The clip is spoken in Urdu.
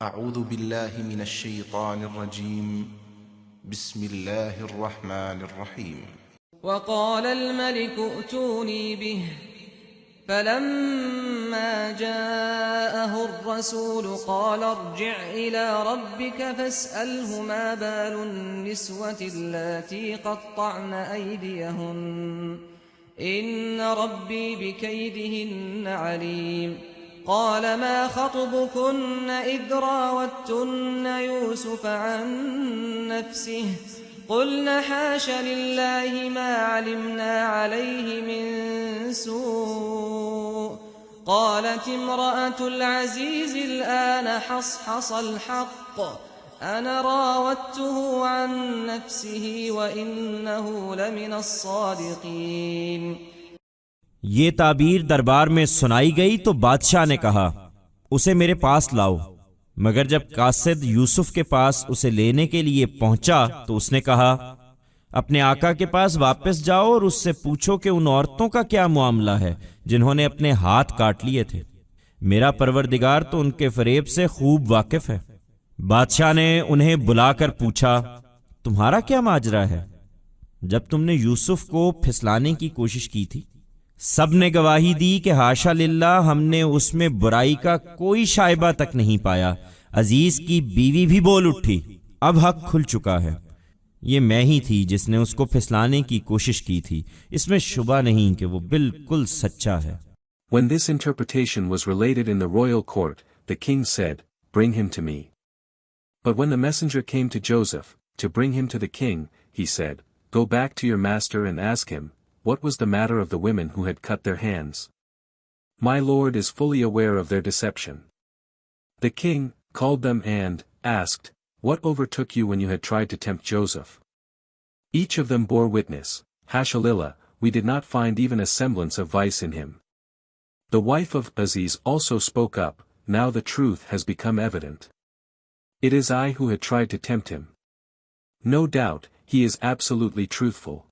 أعوذ بالله من الشيطان الرجيم بسم الله الرحمن الرحيم وقال الملك ائتوني به فلما جاءه الرسول قال ارجع إلى ربك فاسأله ما بال النسوة اللاتي قطعن أيديهن إن ربي بكيدهن عليم قال ما خطبكن إذ راوتن يوسف عن نفسه قلنا حاش لله ما علمنا عليه من سوء قالت امرأة العزيز الآن حصحص الحق أنا راودته عن نفسه وإنه لمن الصادقين. یہ تعبیر دربار میں سنائی گئی تو بادشاہ نے کہا اسے میرے پاس لاؤ، مگر جب قاصد یوسف کے پاس اسے لینے کے لیے پہنچا تو اس نے کہا اپنے آقا کے پاس واپس جاؤ اور اس سے پوچھو کہ ان عورتوں کا کیا معاملہ ہے جنہوں نے اپنے ہاتھ کاٹ لیے تھے، میرا پروردگار تو ان کے فریب سے خوب واقف ہے. بادشاہ نے انہیں بلا کر پوچھا تمہارا کیا ماجرا ہے جب تم نے یوسف کو پھسلانے کی کوشش کی تھی؟ سب نے گواہی دی کہ حاشا للہ ہم نے اس میں برائی کا کوئی شائبہ تک نہیں پایا. عزیز کی بیوی بھی بول اٹھی اب حق کھل چکا ہے، یہ میں ہی تھی جس نے اس کو پھسلانے کی کوشش کی تھی، اس میں شبہ نہیں کہ وہ بالکل سچا ہے. When this interpretation was related in the royal court, the king said, "Bring him to me." But when the messenger came to Joseph, to bring him to the king, he said, "Go back to your master and ask him, what was the matter of the women who had cut their hands? My lord is fully aware of their deception." The king called them and asked, "What overtook you when you had tried to tempt Joseph?" Each of them bore witness, "Hasha lillah, we did not find even a semblance of vice in him." The wife of Azīz also spoke up, "Now the truth has become evident. It is I who had tried to tempt him. No doubt, he is absolutely truthful."